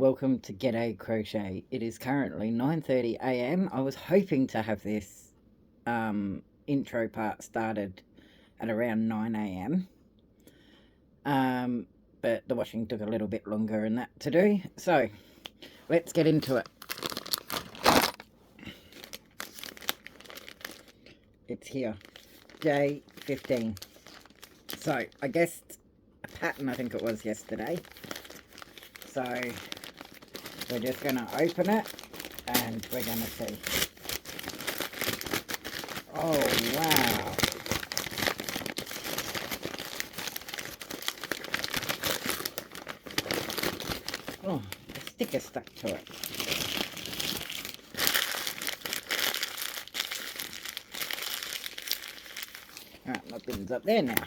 welcome to G'day Crochet. It is currently 9:30 a.m. I was hoping to have this intro part started at around 9 a.m. But the washing took a little bit longer and that to do. So let's get into it. It's here, day 15. So I guessed a pattern, I think it was yesterday. So we're just going to open it and we're going to see. Oh, wow. Oh, the sticker stuck to it. Alright, my bin's up there now.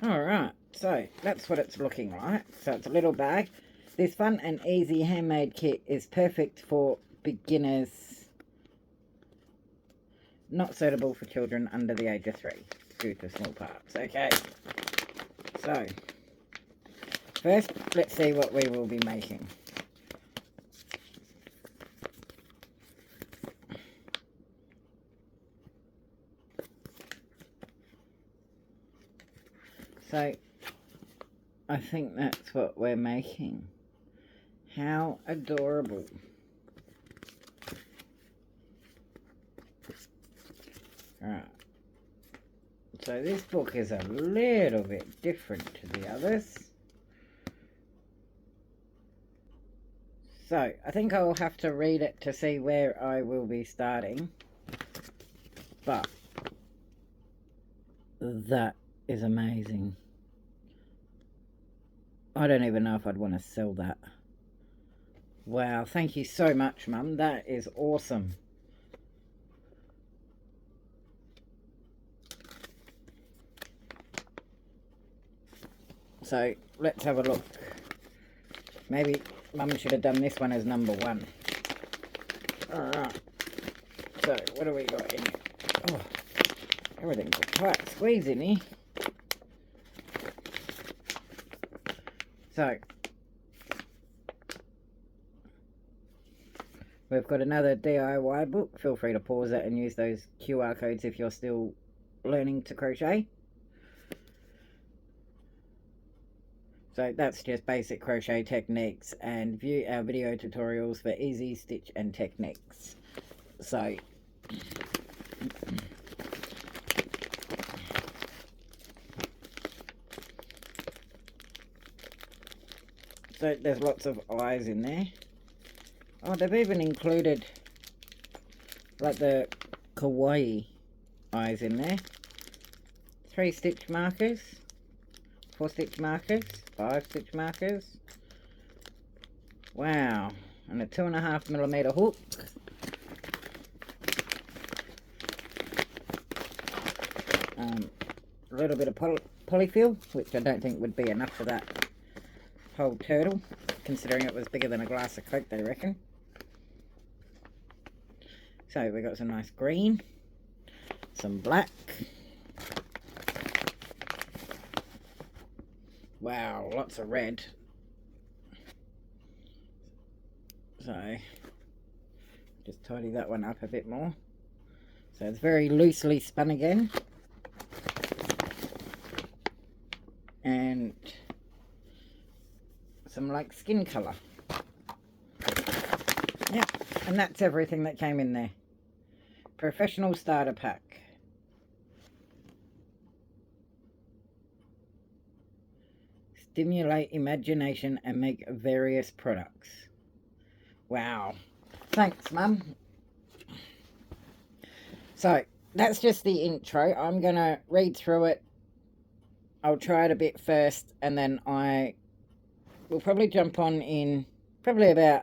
Alright, so that's what it's looking like. So it's a little bag. This fun and easy handmade kit is perfect for beginners, not suitable for children under the age of 3 due to small parts. Okay, so first let's see what we will be making. So I think that's what we're making. How adorable. Alright. So this book is a little bit different to the others. So I think I'll have to read it to see where I will be starting. But that is amazing. I don't even know if I'd want to sell that. Wow, thank you so much, Mum. That is awesome. So let's have a look. Maybe Mum should have done this one as number 1. Alright. So what do we got in here? Oh, everything's a tight squeeze in here. So we've got another DIY book. Feel free to pause it and use those QR codes if you're still learning to crochet. So that's just basic crochet techniques, and view our video tutorials for easy stitch and techniques. So there's lots of eyes in there. Oh, they've even included like the kawaii eyes in there. 3 stitch markers, 4 stitch markers, 5 stitch markers. Wow. And a 2.5mm hook. A little bit of polyfill, which I don't think would be enough for that whole turtle, considering it was bigger than a glass of Coke, they reckon. So we got some nice green, some black. Wow, lots of red. So just tidy that one up a bit more. So it's very loosely spun again. And some like skin colour. Yeah, and that's everything that came in there. Professional starter pack. Stimulate imagination and make various products. Wow. Thanks, Mum. So that's just the intro. I'm going to read through it. I'll try it a bit first, and then I will probably jump on in probably about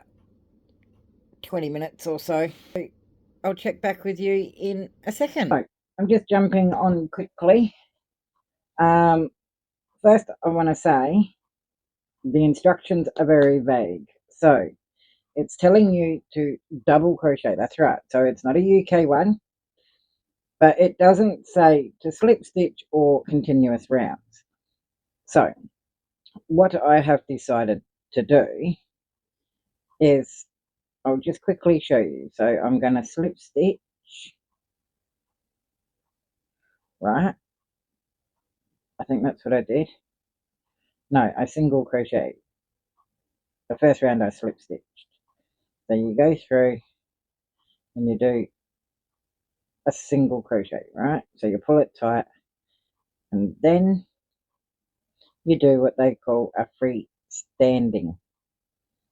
20 minutes or so. I'll check back with you in a second. So, I'm just jumping on quickly. First, I want to say the instructions are very vague. So it's telling you to double crochet. That's right. So it's not a UK one, but it doesn't say to slip stitch or continuous rounds. So what I have decided to do is, I'll just quickly show you. So I'm going to slip stitch, right? I think that's what I did. No, I single crochet. The first round I slip stitched. So you go through and you do a single crochet, right? So you pull it tight and then you do what they call a free standing.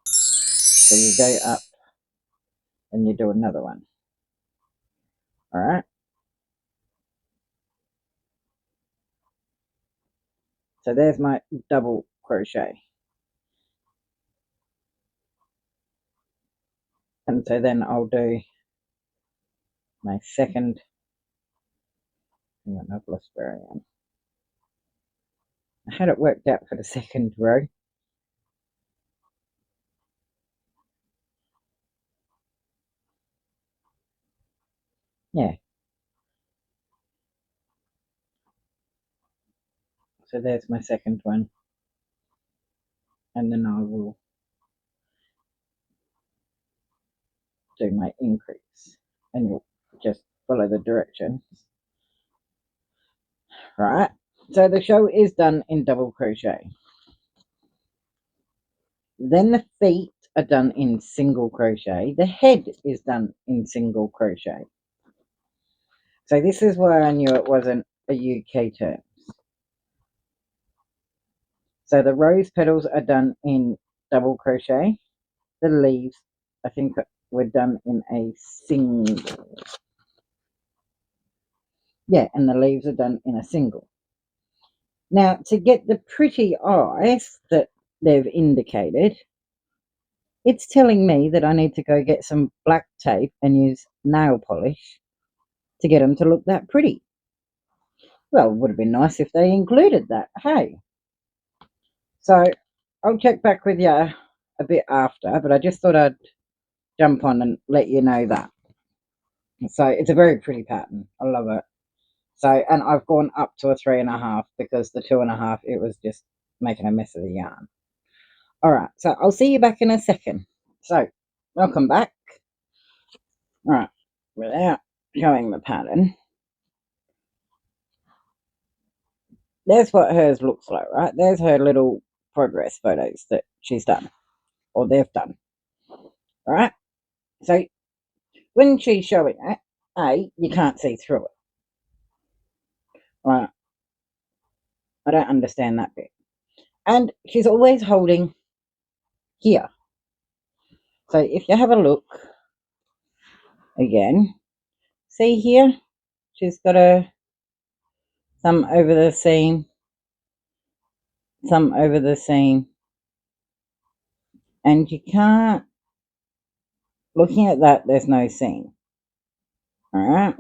So you go up and you do another one. All right. So there's my double crochet. And so then I'll do my second. Hang on, I've lost where I am. I had it worked out for the second row. Yeah. So there's my second one. And then I will do my increase. And you'll just follow the directions. Right. So the show is done in double crochet. Then the feet are done in single crochet. The head is done in single crochet. So this is where I knew it wasn't a UK term. So the rose petals are done in double crochet. The leaves, I think, were done in a single. Yeah, and the leaves are done in a single. Now, to get the pretty eyes that they've indicated, it's telling me that I need to go get some black tape and use nail polish to get them to look that pretty. Well, it would have been nice if they included that, hey? So I'll check back with you a bit after, but I just thought I'd jump on and let you know that. So it's a very pretty pattern. I love it. So, and I've gone up to a 3.5 because the 2.5, it was just making a mess of the yarn. All right, so I'll see you back in a second. So, welcome back. All right, without showing the pattern, there's what hers looks like, right? There's her little progress photos that she's done, or they've done. All right, so when she's showing it, you can't see through it. Right, I don't understand that bit. And she's always holding here. So if you have a look again, see here, she's got a thumb over the seam, thumb over the seam, and you can't, looking at that, there's no seam. All right.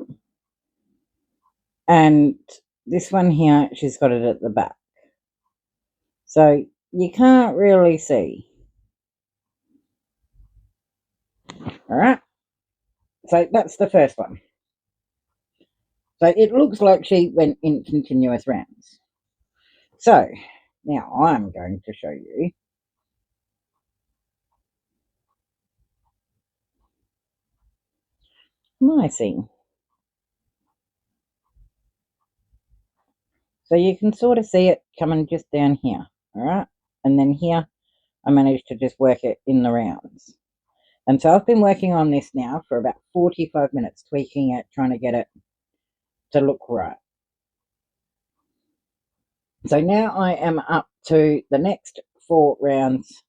And this one here, she's got it at the back. So you can't really see. All right. So that's the first one. So it looks like she went in continuous rounds. So now I'm going to show you my seam. So you can sort of see it coming just down here. All right. And then here, I managed to just work it in the rounds. And so I've been working on this now for about 45 minutes, tweaking it, trying to get it to look right. So now I am up to the next 4 rounds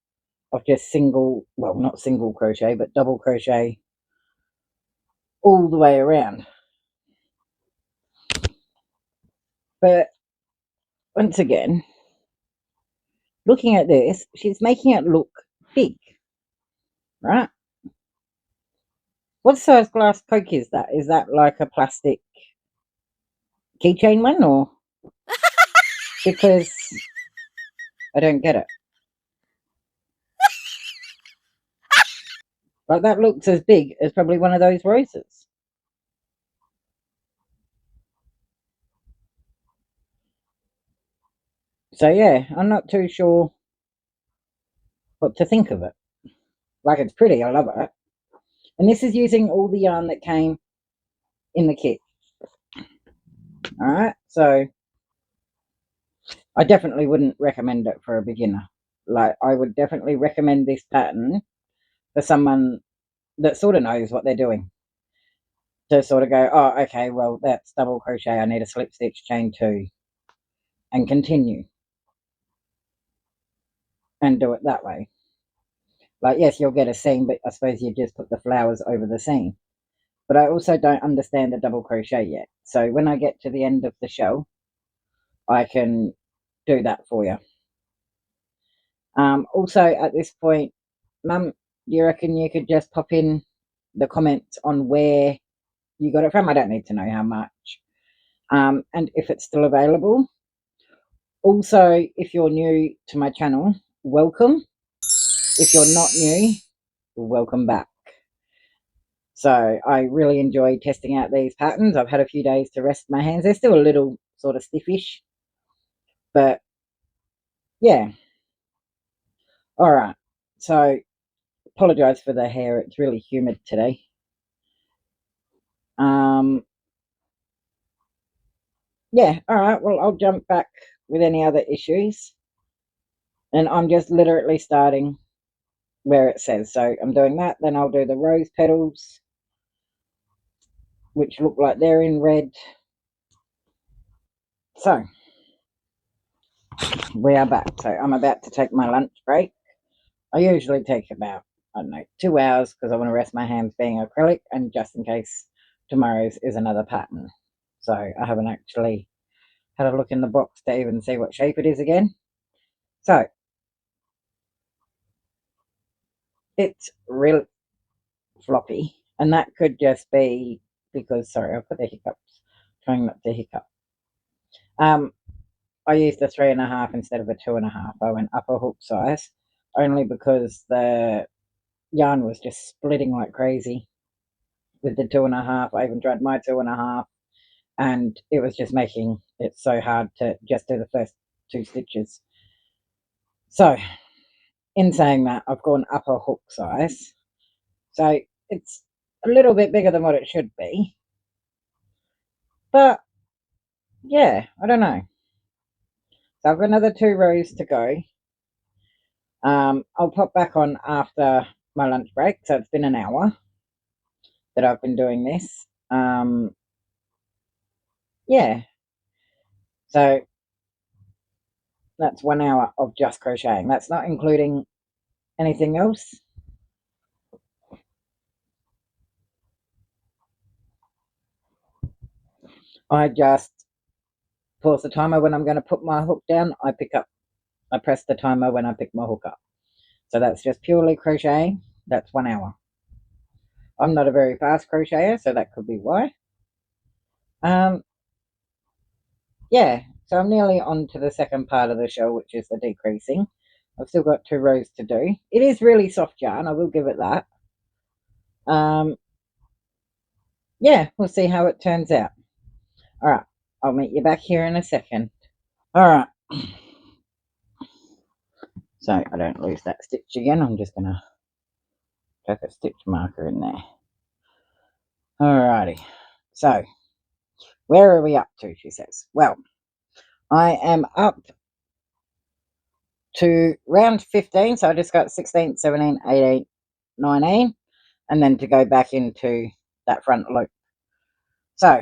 of just single, well, not single crochet, but double crochet all the way around. But once again, looking at this, she's making it look big, right? What size glass Coke is that? Is that like a plastic keychain one, or because I don't get it? Like that looks as big as probably one of those roses. So yeah, I'm not too sure what to think of it. Like, it's pretty, I love it. And this is using all the yarn that came in the kit. All right, so I definitely wouldn't recommend it for a beginner. Like, I would definitely recommend this pattern for someone that sort of knows what they're doing, to sort of go, oh, okay, well, that's double crochet, I need a slip stitch, chain two, and continue and do it that way. Like, yes, you'll get a seam, but I suppose you just put the flowers over the seam. But I also don't understand the double crochet yet. So when I get to the end of the show, I can do that for you. Also, at this point, Mum, do you reckon you could just pop in the comments on where you got it from? I don't need to know how much. And if it's still available. Also, if you're new to my channel, welcome. If you're not new, welcome back. So I really enjoy testing out these patterns. I've had a few days to rest my hands. They're still a little sort of stiffish, but yeah. All right. So apologize for the hair. It's really humid today. Yeah. All right. Well, I'll jump back with any other issues. And I'm just literally starting where it says. So I'm doing that. Then I'll do the rose petals, which look like they're in red. So we are back. So I'm about to take my lunch break. I usually take about, I don't know, 2 hours because I want to rest my hands being acrylic and just in case tomorrow's is another pattern. So I haven't actually had a look in the box to even see what shape it is again. So it's real floppy, and that could just be because, sorry, I've got the hiccups, trying not to hiccup. I used a 3.5 instead of a 2.5. I went up a hook size only because the yarn was just splitting like crazy with the 2.5. I even tried my 2.5, and it was just making it so hard to just do the first 2 stitches. So in saying that, I've gone up a hook size, so it's a little bit bigger than what it should be, but yeah, I don't know. So I've got another 2 rows to go. I'll pop back on after my lunch break, so it's been an hour that I've been doing this. Yeah, so that's 1 hour of just crocheting. That's not including anything else. I just pause the timer when I'm going to put my hook down. I press the timer when I pick my hook up. So that's just purely crocheting. That's 1 hour. I'm not a very fast crocheter, so that could be why. Yeah, so I'm nearly on to the second part of the show, which is the decreasing. I've still got 2 rows to do. It is really soft yarn, I will give it that. Yeah, we'll see how it turns out. All right, I'll meet you back here in a second. All right. So I don't lose that stitch again. I'm just going to chuck a stitch marker in there. Alrighty. So where are we up to, she says? Well, I am up to round 15. So I just got 16, 17, 18, 19. And then to go back into that front loop. So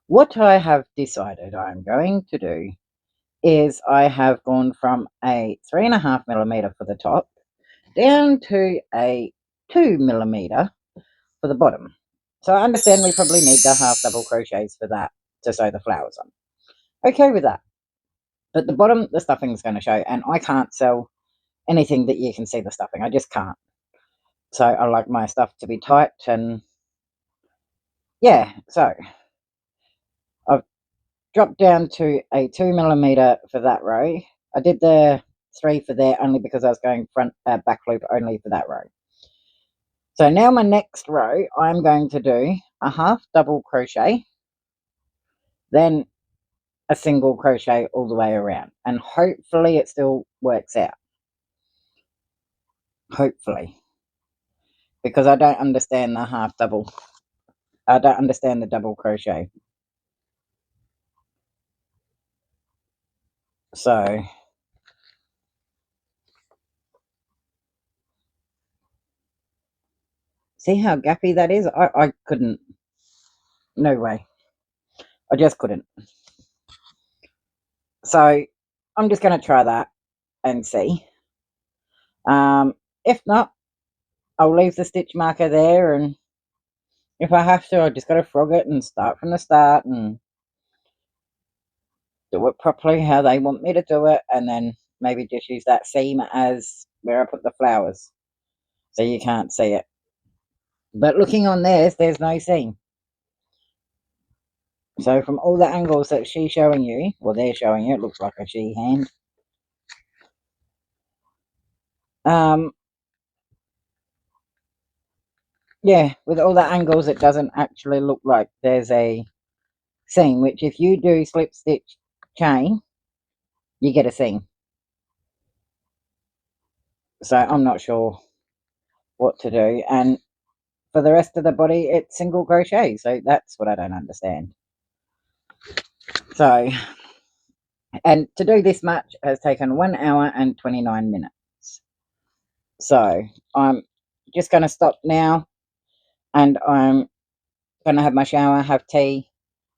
what I have decided I'm going to do is I have gone from a 3.5mm for the top down to a 2mm for the bottom. So I understand we probably need the half double crochets for that to sew the flowers on. Okay with that. But the bottom, the stuffing is going to show, and I can't sell anything that you can see the stuffing. I just can't. So I like my stuff to be tight, and yeah, so I've dropped down to a 2mm for that row. I did the 3 for there only because I was going front back loop only for that row. So now my next row, I'm going to do a half double crochet, then a single crochet all the way around, and hopefully it still works out. hopefully, because I don't understand the half double. I don't understand the double crochet. So see how gappy that is? I couldn't. No way. I just couldn't. So I'm just going to try that and see. If not, I'll leave the stitch marker there, and if I have to, I just got to frog it and start from the start and do it properly how they want me to do it, and then maybe just use that seam as where I put the flowers so you can't see it. But looking on theirs, there's no seam. So from all the angles that she's showing you, or they're showing you, it looks like a she hand. Yeah, with all the angles, it doesn't actually look like there's a seam, which if you do slip stitch chain, you get a seam. So I'm not sure what to do. And for the rest of the body, it's single crochet. So that's what I don't understand. So, and to do this much has taken 1 hour and 29 minutes. So I'm just going to stop now, and I'm going to have my shower, have tea.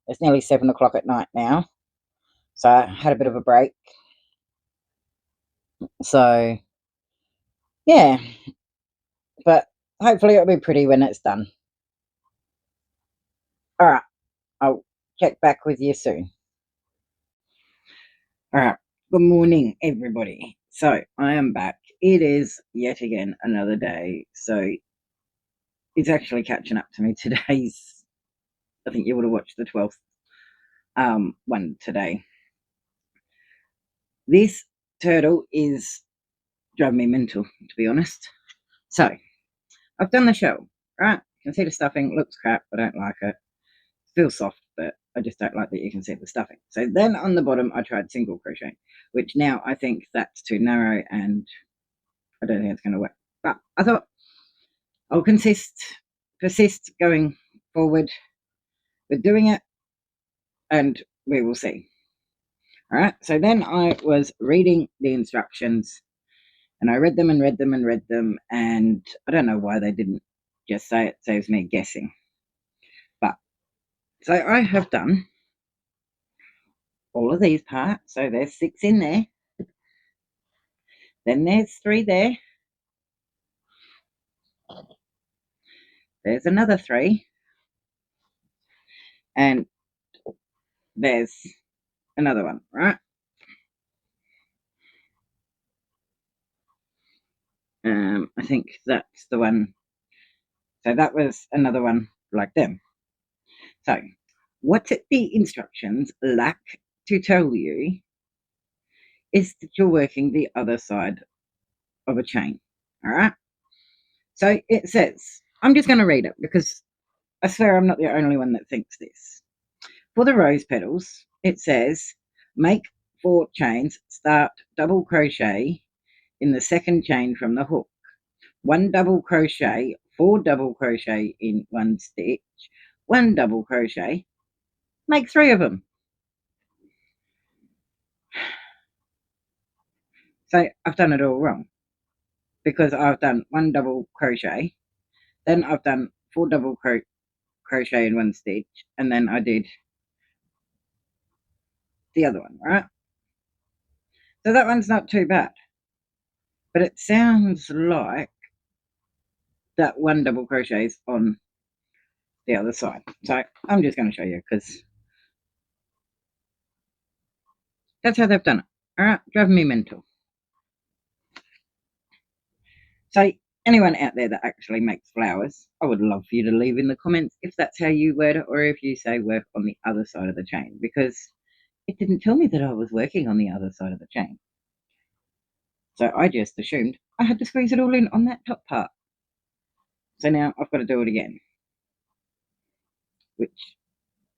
It's nearly 7 o'clock at night now. So I had a bit of a break. So yeah, but hopefully it'll be pretty when it's done. All right, I'll check back with you soon. All right, good morning, everybody. So I am back. It is yet again another day. So it's actually catching up to me. Today's, I think you would have watched the 12th one today. This turtle is driving me mental, to be honest. So I've done the shell, right? You can see the stuffing, looks crap, I don't like it. Feels soft, but I just don't like that you can see the stuffing. So then on the bottom, I tried single crochet, which now I think that's too narrow and I don't think it's going to work. But I thought I'll persist going forward with doing it, and we will see. All right. So then I was reading the instructions, and I read them and read them and read them, and I don't know why they didn't just say it. Saves me guessing. But so I have done all of these parts. So there's 6 in there. Then there's 3 there. There's another 3. And there's another one, right? I think that's the one. So that was another one like them. So what the instructions lack to tell you is that you're working the other side of a chain. All right. So it says, I'm just going to read it because I swear I'm not the only one that thinks this. For the rose petals, it says, make 4 chains, start double crochet in the second chain from the hook. 1 double crochet, 4 double crochet in 1 stitch, 1 double crochet, make 3 of them. So I've done it all wrong because I've done 1 double crochet, then I've done 4 double crochet in 1 stitch, and then I did the other one, right? So that one's not too bad, but it sounds like that 1 double crochet is on the other side. So I'm just going to show you because that's how they've done it. All right, driving me mental. So anyone out there that actually makes flowers, I would love for you to leave in the comments if that's how you word it, or if you say work on the other side of the chain, because it didn't tell me that I was working on the other side of the chain. So I just assumed I had to squeeze it all in on that top part. So now I've got to do it again, which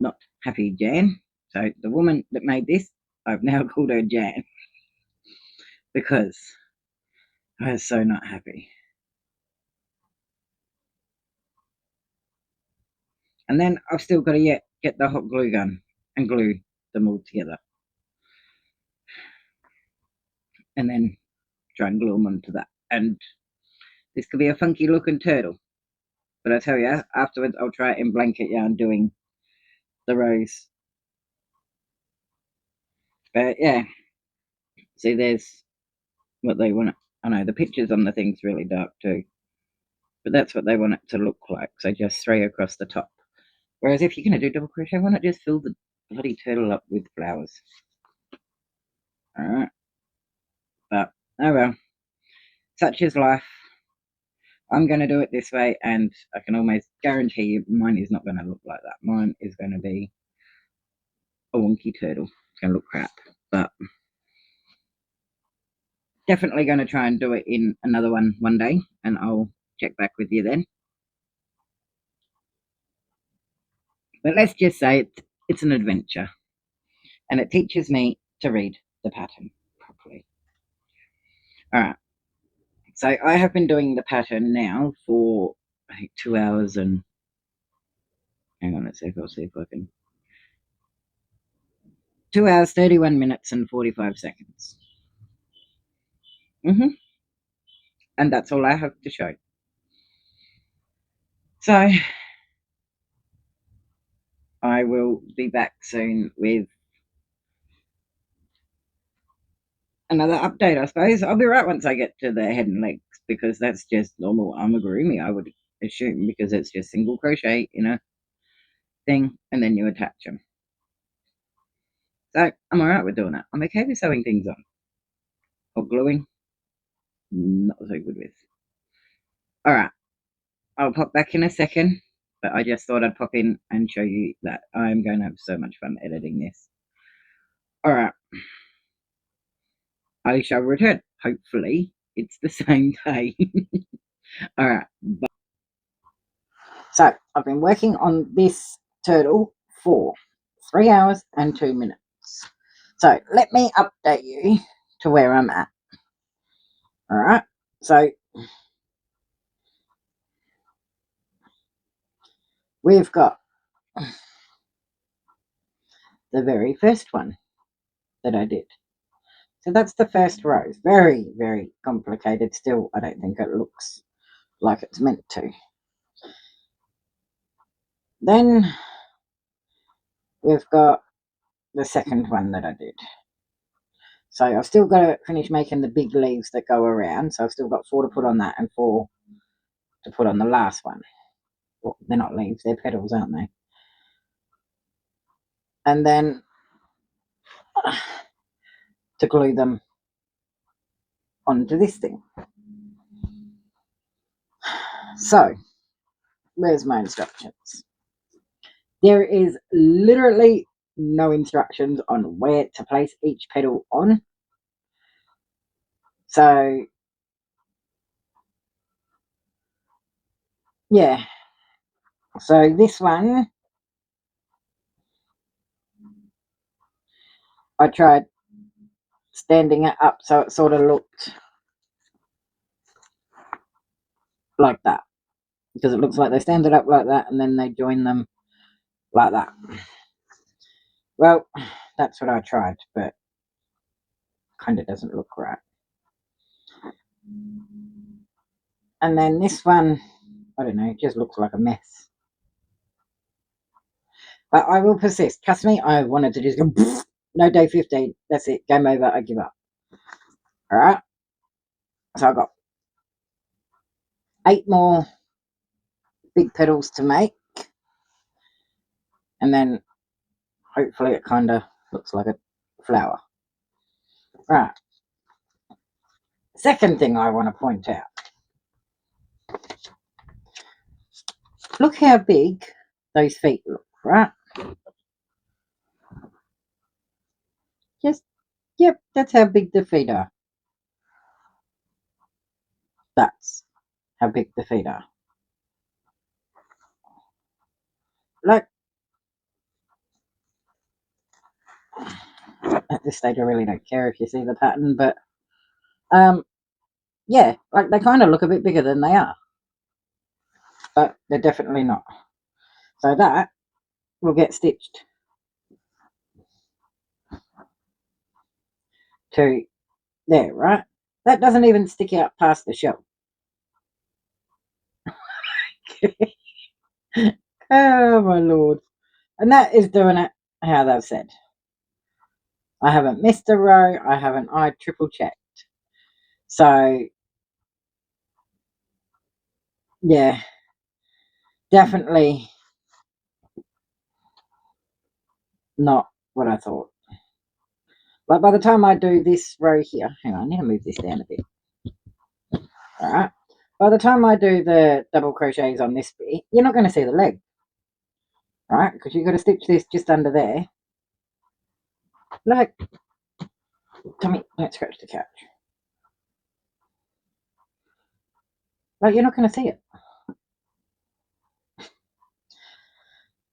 not happy Jan. So the woman that made this, I've now called her Jan because I was so not happy. And then I've still got to get the hot glue gun and glue them all together. And then try and glue them onto that. And this could be a funky looking turtle. But I tell you, afterwards I'll try it in blanket yarn doing the rows. But yeah, see, there's what they want. I know the pictures on the thing's really dark too, but that's what they want it to look like. So just 3 across the top. Whereas if you're going to do double crochet, why not just fill the bloody turtle up with flowers? All right, but oh well, such is life. I'm going to do it this way, and I can almost guarantee you mine is not going to look like that. Mine is going to be a wonky turtle. It's going to look crap, but definitely going to try and do it in another one day, and I'll check back with you then. But let's just say it's an adventure, and it teaches me to read the pattern properly. All right, so I have been doing the pattern now for I think 2 hours and hang on a sec, I'll see if I can. 2 hours, 31 minutes and 45 seconds. And that's all I have to show. So I will be back soon with another update, I suppose. I'll be right once I get to the head and legs, because that's just normal amigurumi, I would assume, because it's just single crochet in a thing and then you attach them. So I'm all right with doing that. I'm okay with sewing things on. Or gluing, not so good with. All right, I'll pop back in a second, but I just thought I'd pop in and show you that I'm going to have so much fun editing this. All right, I shall return. Hopefully it's the same day. All right, bye. So I've been working on this turtle for 3 hours and 2 minutes. So let me update you to where I'm at. All right, so we've got the very first one that I did. So that's the first row. Very, very complicated. Still, I don't think it looks like it's meant to. Then we've got the second one that I did. So I've still got to finish making the big leaves that go around. So I've still got 4 to put on that and 4 to put on the last one. Well, they're not leaves, they're petals, aren't they? And then to glue them onto this thing. So, where's my instructions? There is literally no instructions on where to place each petal on. So, yeah. So this one, I tried standing it up so it sort of looked like that. Because it looks like they stand it up like that and then they join them like that. Well, that's what I tried, but kind of doesn't look right. And then this one, I don't know, it just looks like a mess. But I will persist. Trust me, I wanted to just go, no, day 15. That's it. Game over. I give up. All right. So I've got 8 more big petals to make. And then hopefully it kind of looks like a flower. Right. Second thing I want to point out. Look how big those feet look, right? Just, yep, that's how big the feet are. That's how big the feet are. Like, at this stage I really don't care if you see the pattern, but yeah, like they kind of look a bit bigger than they are, but they're definitely not. So that will get stitched to there, right? That doesn't even stick out past the shell. Oh my lord. And that is doing it how they've said. I haven't missed a row. I triple checked. So yeah, definitely not what I thought. But by the time I do this row here, hang on, I need to move this down a bit. All right. By the time I do the double crochets on this bit, you're not going to see the leg, right? Because you've got to stitch this just under there. Like, Tommy, don't scratch the couch. Like, you're not going to see it.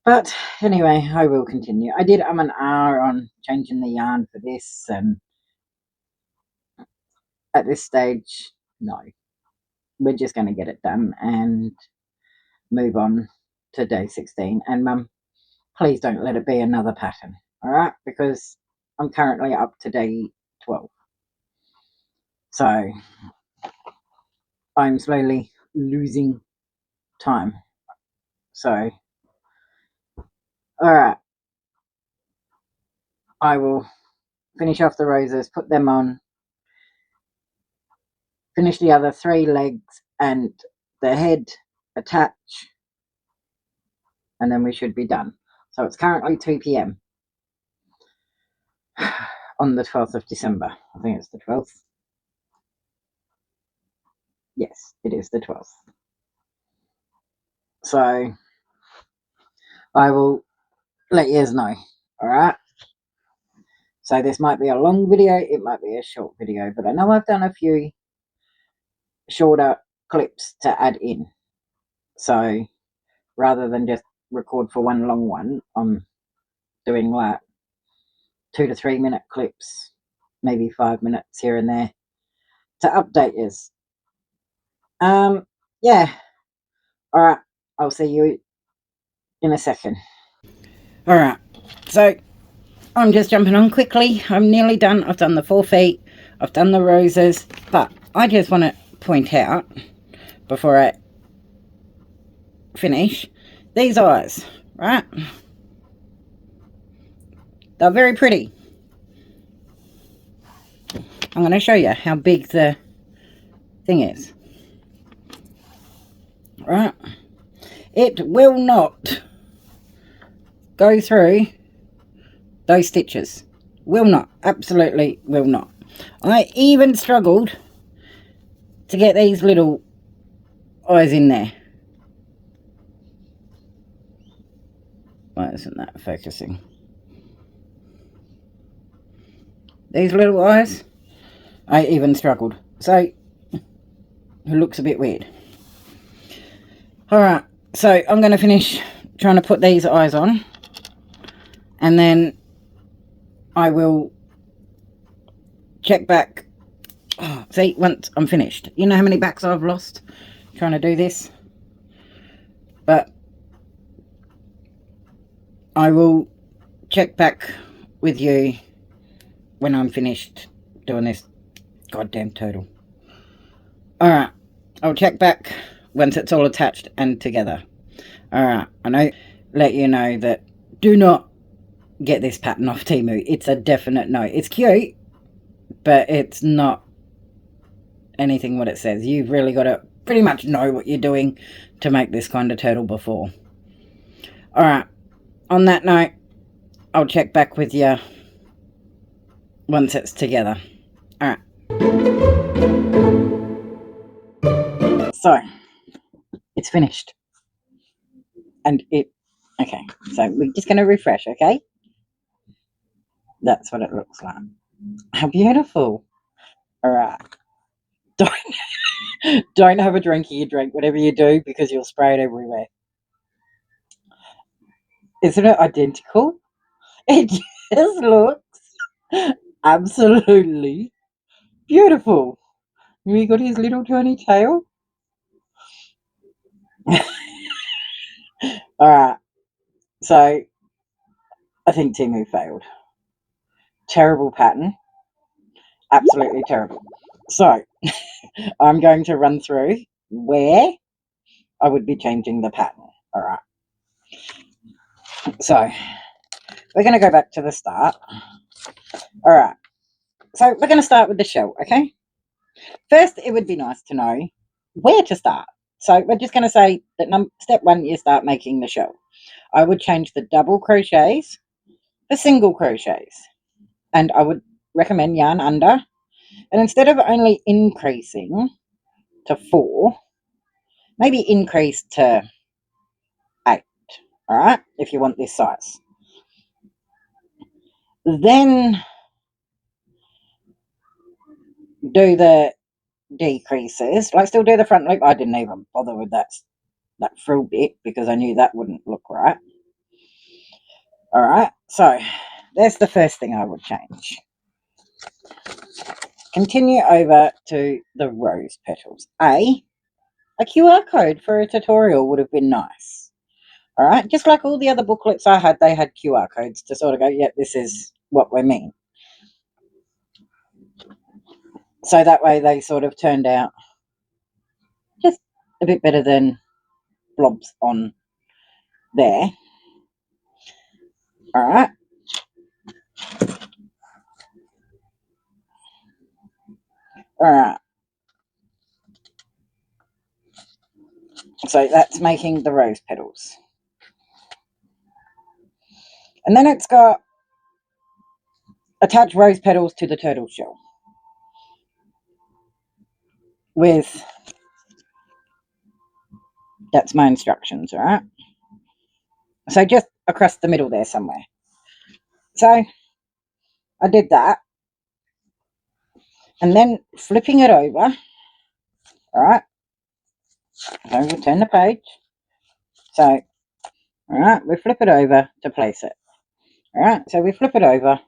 But anyway, I will continue. I did an hour on changing the yarn for this, and at this stage, no. We're just going to get it done and move on to day 16. And Mum, please don't let it be another pattern, all right? Because I'm currently up to day 12. So I'm slowly losing time. So, all right. I will finish off the roses, put them on, finish the other 3 legs and the head attach, and then we should be done. So it's currently 2 p.m. on the 12th of December. I think it's the 12th. Yes, it is the 12th. So I will let you know, all right? So this might be a long video, it might be a short video, but I know I've done a few shorter clips to add in. So rather than just record for one long one, I'm doing like 2 to 3 minute clips, maybe 5 minutes here and there to update you. Yeah. All right. I'll see you in a second. All right. So I'm just jumping on quickly. I'm nearly done. I've done the 4 feet. I've done the roses. But I just want to point out before I finish these eyes, right? They're very pretty. I'm going to show you how big the thing is. Right? It will not go through those stitches. Will not. Absolutely will not. I even struggled to get these little eyes in there. Why isn't that focusing? These little eyes, I even struggled. So, it looks a bit weird. Alright, so I'm going to finish trying to put these eyes on. And then I will check back. Oh, see, once I'm finished. You know how many backs I've lost trying to do this? But I will check back with you when I'm finished doing this goddamn turtle. Alright, I'll check back once it's all attached and together. Alright, I know, let you know that do not get this pattern off Temu. It's a definite no. It's cute, but it's not anything what it says. You've really got to pretty much know what you're doing to make this kind of turtle before. Alright, on that note, I'll check back with you once it's together. Alright. So, it's finished. And okay, so we're just going to refresh, okay? That's what it looks like. How beautiful. Alright. Don't have a drinky drink, whatever you do, because you'll spray it everywhere. Isn't it identical? It just looks absolutely beautiful. We got his little tiny tail. Alright, So I think Timu failed. Terrible pattern. Absolutely terrible. So I'm going to run through where I would be changing the pattern. All right. So we're going to go back to the start. All right. So we're going to start with the shell, okay? First, it would be nice to know where to start. So we're just going to say that step one, you start making the shell. I would change the double crochets for single crochets. And I would recommend yarn under. And instead of only increasing to 4, maybe increase to 8. All right, if you want this size. Then do the decreases. Like, still do the front loop. I didn't even bother with that frill bit because I knew that wouldn't look right. All right, so that's the first thing I would change. Continue over to the rose petals. A QR code for a tutorial would have been nice. All right, just like all the other booklets I had, they had QR codes to sort of go, yeah, this is what we mean. So that way they sort of turned out just a bit better than blobs on there. All right. All right. So that's making the rose petals. And then it's got attach rose petals to the turtle shell with, that's my instructions, all right? So just across the middle there somewhere. So I did that. And then flipping it over, all right? So we'll turn the page. So, all right, we flip it over to place it. All right, so we flip it over.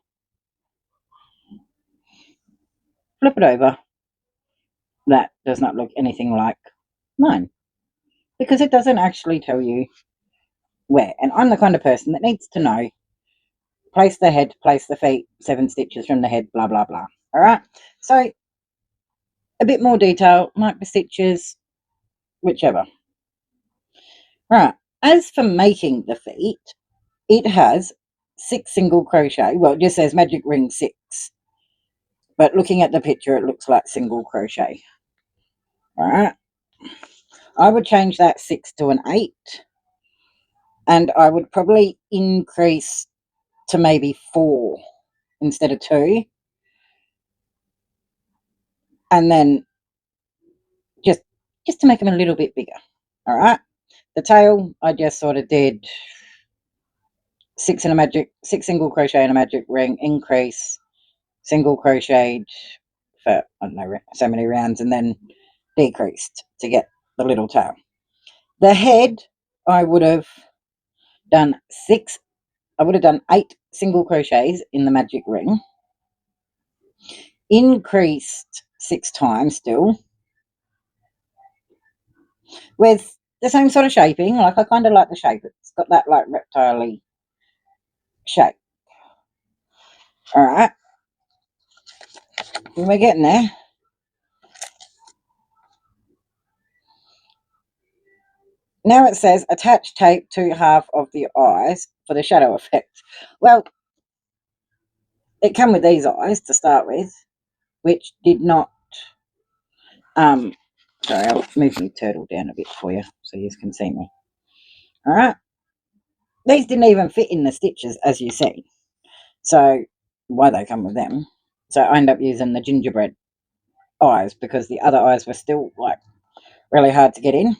That does not look anything like mine because it doesn't actually tell you where. And I'm the kind of person that needs to know, place the head, place the feet, 7 stitches from the head, blah, blah, blah. All right, so a bit more detail, might be stitches, whichever. Right, as for making the feet, it has 6 single crochet. Well, it just says magic ring 6, but looking at the picture, it looks like single crochet. All right, I would change that 6 to an 8, and I would probably increase to maybe 4 instead of 2, and then just to make them a little bit bigger. All right, the tail I just sort of did 6 single crochet in a magic ring, increase, single crocheted for, I don't know, so many rounds, and then decreased to get the little tail. The head I would have done 8 single crochets in the magic ring, increased 6 times still, with the same sort of shaping. Like, I kind of like the shape. It's got that like reptile-y shape. All right, we're getting there. Now it says attach tape to half of the eyes for the shadow effect. Well, it came with these eyes to start with, which did not. Sorry, I'll move my turtle down a bit for you so you can see me. All right, these didn't even fit in the stitches, as you see. So why they come with them? So I end up using the gingerbread eyes because the other eyes were still like really hard to get in.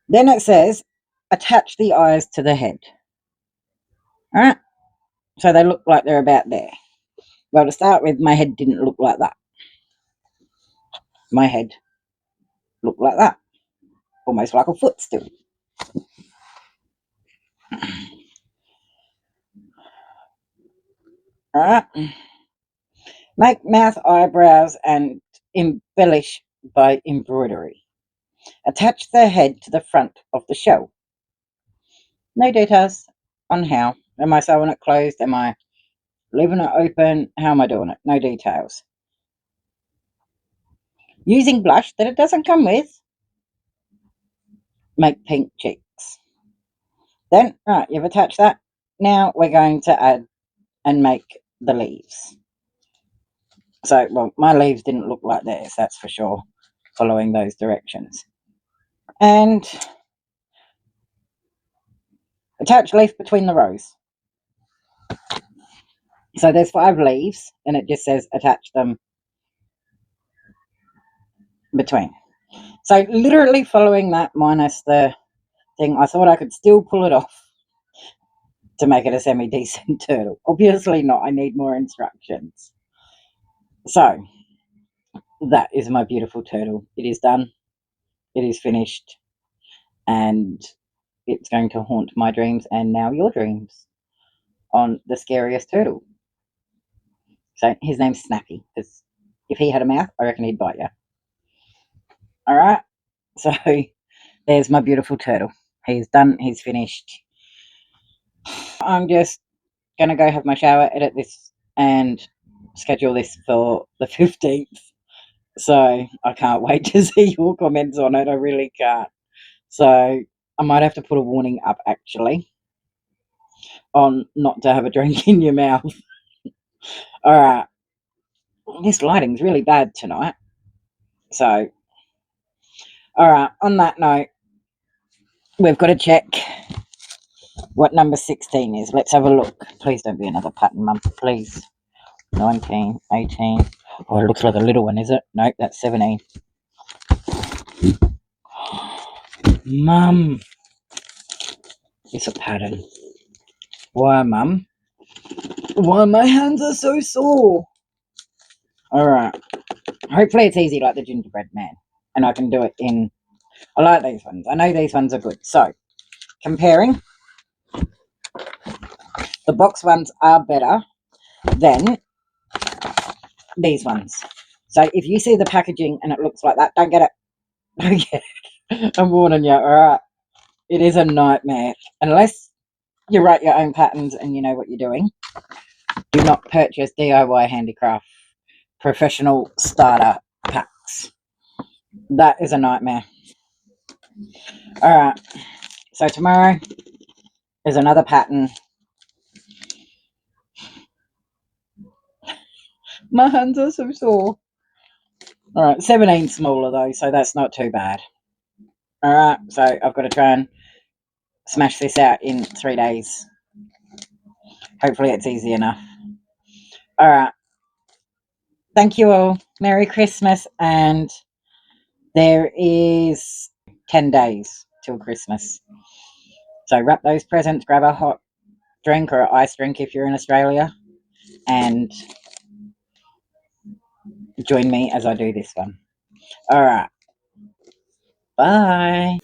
Then it says attach the eyes to the head. All right, so they look like they're about there. Well, to start with, my head didn't look like that. My head looked like that, almost like a foot still. All right, make mouth, eyebrows, and embellish by embroidery. Attach the head to the front of the shell. No details on how. Am I sewing it closed? Am I leaving it open? How am I doing it? No details. Using blush that it doesn't come with. Make pink cheeks. Then, right, you've attached that. Now we're going to add and make the leaves. So, well, my leaves didn't look like theirs, that's for sure, following those directions. And attach leaf between the rows. So there's 5 leaves, and it just says attach them between. So literally following that minus the thing, I thought I could still pull it off to make it a semi-decent turtle. Obviously not, I need more instructions. So that is my beautiful turtle. It is done, it is finished, and it's going to haunt my dreams and now your dreams on the scariest turtle. So his name's Snappy, because if he had a mouth, I reckon he'd bite you. All right, so there's my beautiful turtle. He's done, he's finished. I'm just going to go have my shower, edit this, and schedule this for the 15th. So I can't wait to see your comments on it. I really can't. So I might have to put a warning up, actually, on not to have a drink in your mouth. All right. This lighting's really bad tonight. So, all right, on that note, we've got to check what number 16 is. Let's have a look. Please don't be another pattern, Mum. Please. 19, 18. Oh, it looks like a little one, is it? Nope, that's 17. Mum. It's a pattern. Why, Mum? Why my hands are so sore? All right. Hopefully it's easy like the gingerbread man. And I can do it in... I like these ones. I know these ones are good. So, comparing, the box ones are better than these ones. So if you see the packaging and it looks like that, don't get it. Don't get it. I'm warning you, all right? It is a nightmare. Unless you write your own patterns and you know what you're doing, do not purchase DIY handicraft professional starter packs. That is a nightmare. All right. So tomorrow is another pattern. My hands are so sore. All right, 17 smaller though, so that's not too bad. All right, so I've got to try and smash this out in 3 days. Hopefully it's easy enough. All right. Thank you all. Merry Christmas. And there is 10 days till Christmas. So wrap those presents, grab a hot drink or an ice drink if you're in Australia, and join me as I do this one. All right. Bye.